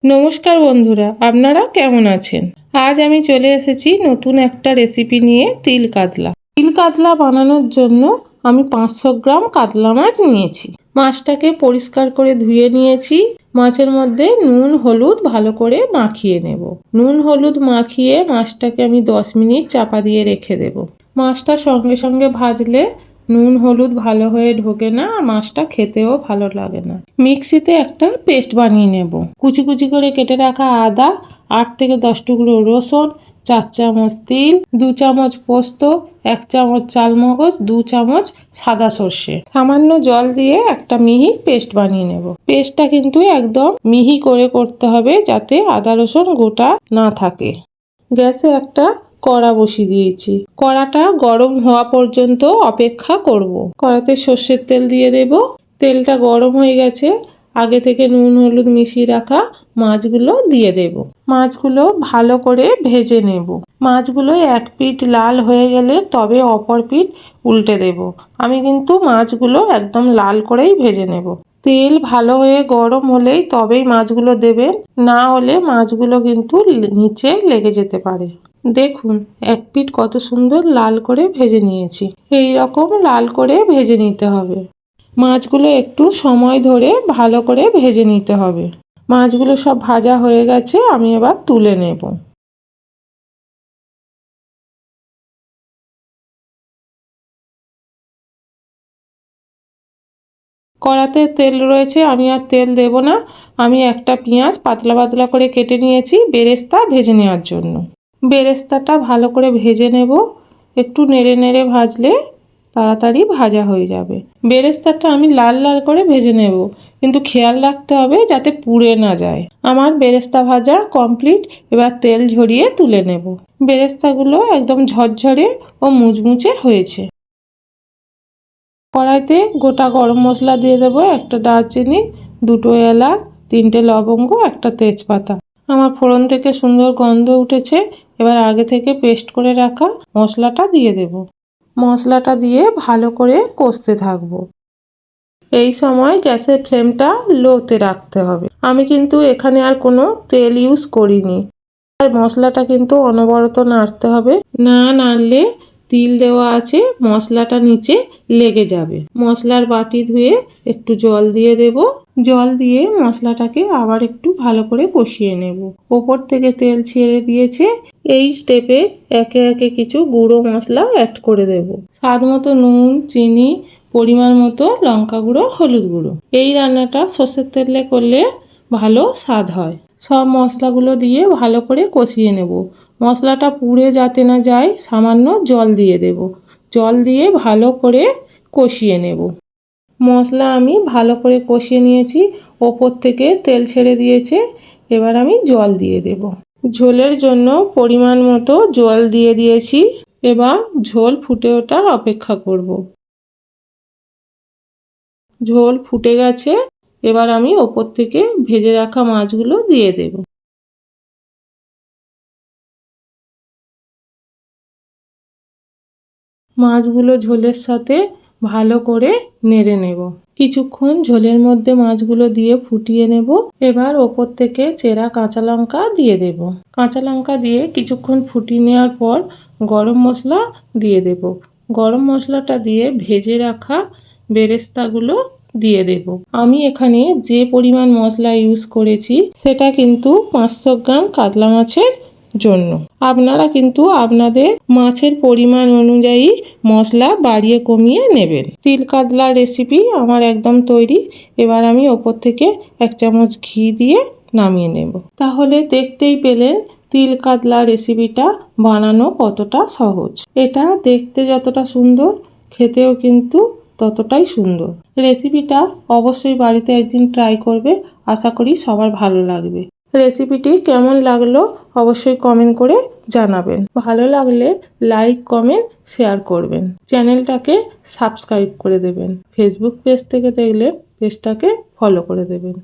নমস্কার বন্ধুরা, আপনারা কেমন আছেন? আজ আমি চলে এসেছি নতুন একটা রেসিপি নিয়ে, তিল কাতলা। তিল কাতলা বানানোর জন্য আমি 500 গ্রাম কাতলা মাছ নিয়েছি। মাছটাকে পরিষ্কার করে ধুয়ে নিয়েছি। মাছের মধ্যে নুন হলুদ ভালো করে মাখিয়ে নেব। নুন হলুদ মাখিয়ে মাছটাকে আমি 10 মিনিট চাপা দিয়ে রেখে দেব। মাছটা সঙ্গে সঙ্গে ভাজলে নুন হলুদ ভালো হয়ে ঢোকে না, আর মাছটা খেতেও ভালো লাগে না। মিক্সিতে একটা পেস্ট বানিয়ে নেব। কুচি কুচি করে কেটে রাখা আদা, 8 থেকে 10 টুকরো রসুন, 4 চামচ তিল, 2 চামচ পোস্ত, 1 চামচ চালমগজ, 2 চামচ সাদা সর্ষে, সামান্য জল দিয়ে একটা মিহি পেস্ট বানিয়ে নেব। পেস্টটা কিন্তু একদম মিহি করে করতে হবে, যাতে আদা রসুন গোটা না থাকে। গ্যাসে একটা কড়া বসিয়ে দিয়েছি। কড়াটা গরম হওয়া পর্যন্ত অপেক্ষা করব। কড়াতে সর্ষের তেল দিয়ে দেব। তেলটা গরম হয়ে গেছে। আগে থেকে নুন হলুদ মিশিয়ে রাখা মাছগুলো দিয়ে দেব। মাছগুলো ভালো করে ভেজে নেব। মাছগুলো এক পিঠ লাল হয়ে গেলে তবে অপর পিঠ উল্টে দেব। আমি কিন্তু মাছগুলো একদম লাল করেই ভেজে নেব। তেল ভালো হয়ে গরম হলেই তবেই মাছগুলো দেবেন, না হলে মাছগুলো কিন্তু নিচে লেগে যেতে পারে। দেখুন এক পিঠ কত সুন্দর লাল করে ভেজে নিয়েছি। এই রকম লাল করে ভেজে নিতে হবে। মাছগুলো একটু সময় ধরে ভালো করে ভেজে নিতে হবে। মাছগুলো সব ভাজা হয়ে গেছে, আমি এবার তুলে নেব। কড়াতে তেল রয়েছে, আমি আর তেল দেব না। আমি একটা পেঁয়াজ পাতলা পাতলা করে কেটে নিয়েছি বেরেস্তা ভেজে নেওয়ার জন্য। বেরেস্তাটা ভালো করে ভেজে নেব। একটু নেড়ে নেড়ে ভাজলে তাড়াতাড়ি ভাজা হয়ে যাবে। বেরেস্তাটা আমি লাল লাল করে ভেজে নেব, কিন্তু খেয়াল রাখতে হবে যাতে পুড়ে না যায়। আমার বেরেস্তা ভাজা কমপ্লিট। এবার তেল ঝরিয়ে তুলে নেব। বেরেস্তাগুলো একদম ঝরঝরে ও মুচমুচে হয়েছে। কড়াইতে গোটা গরম মশলা দিয়ে দেবো, একটা দারচিনি, 2টো এলাচ, 3টে লবঙ্গ, একটা তেজপাতা। আমার ফোড়ন থেকে সুন্দর গন্ধ উঠেছে। এবার আগে থেকে পেস্ট করে রাখা মশলাটা দিয়ে দেব। মশলাটা দিয়ে ভালো করে কষতে থাকবো। এই সময় গ্যাসের ফ্লেমটা লোতে রাখতে হবে। আমি কিন্তু এখানে আর কোনো তেল ইউজ করিনি। আর মশলাটা কিন্তু অনবরত নাড়তে হবে, না নাড়লে তিল দেওয়া আছে, মশলাটা নিচে লেগে যাবে। মশলার বাটি ধুয়ে একটু জল দিয়ে দেব। জল দিয়ে মশলাটাকে আবার একটু ভালো করে কষিয়ে নেব। ওপর থেকে তেল ছেড়ে দিয়েছে। এই স্টেপে একে একে কিছু গুঁড়ো মশলা অ্যাড করে দেব। স্বাদ মতো নুন, চিনি, পরিমাণ মতো লঙ্কা গুঁড়ো, হলুদ গুঁড়ো। এই রান্নাটা সর্ষের তেলে করলে ভালো স্বাদ হয়। সব মশলাগুলো দিয়ে ভালো করে কষিয়ে নেব। মশলাটা পুড়ে যাতে না যায় সামান্য জল দিয়ে দেব। জল দিয়ে ভালো করে কষিয়ে নেব। মশলা আমি ভালো করে কষিয়ে নিয়েছি। ওপর থেকে তেল ছেড়ে দিয়েছে। এবার আমি জল দিয়ে দেব। ঝোলের জন্য পরিমাণ মতো জল দিয়ে দিয়েছি। এবার ঝোল ফুটে ওঠার অপেক্ষা করব। ঝোল ফুটে গেছে। এবার আমি ওপর থেকে ভেজে রাখা মাছগুলো দিয়ে দেব। মাছগুলো ঝোলের সাথে ভালো করে নেড়ে নেব। কিছুক্ষণ ঝোলের মধ্যে মাছগুলো দিয়ে ফুটিয়ে নেব। এবার ওপর থেকে চেরা কাঁচা লঙ্কা দিয়ে দেব। কাঁচা লঙ্কা দিয়ে কিছুক্ষণ ফুটিয়ে নেওয়ার পর গরম মশলা দিয়ে দেব। গরম মশলাটা দিয়ে ভেজে রাখা বেরেস্তাগুলো দিয়ে দেব। আমি এখানে যে পরিমাণ মশলা ইউজ করেছি সেটা কিন্তু 500 গ্রাম কাতলা মাছের জন্য। আপনারা কিন্তু আপনাদের মাছের পরিমাণ অনুযায়ী মশলা বাড়িয়ে কমিয়ে নেবেন। তিল কাতলা রেসিপি আমার একদম তৈরি। এবার আমি ওপর থেকে 1 চামচ ঘি দিয়ে নামিয়ে নেব। তাহলে দেখতেই পেলেন তিল কাতলা রেসিপিটা বানানো কতটা সহজ। এটা দেখতে যতটা সুন্দর, খেতেও কিন্তু ততটাই সুন্দর। রেসিপিটা অবশ্যই বাড়িতে একদিন ট্রাই করবে। আশা করি সবার ভালো লাগবে। রেসিপিটি কেমন লাগলো অবশ্যই কমেন্ট করে জানাবেন। ভালো লাগলে লাইক, কমেন্ট, শেয়ার করবেন। চ্যানেলটাকে সাবস্ক্রাইব করে দেবেন। ফেসবুক পেজ থেকে দেখলে পেজটাকে ফলো করে দেবেন।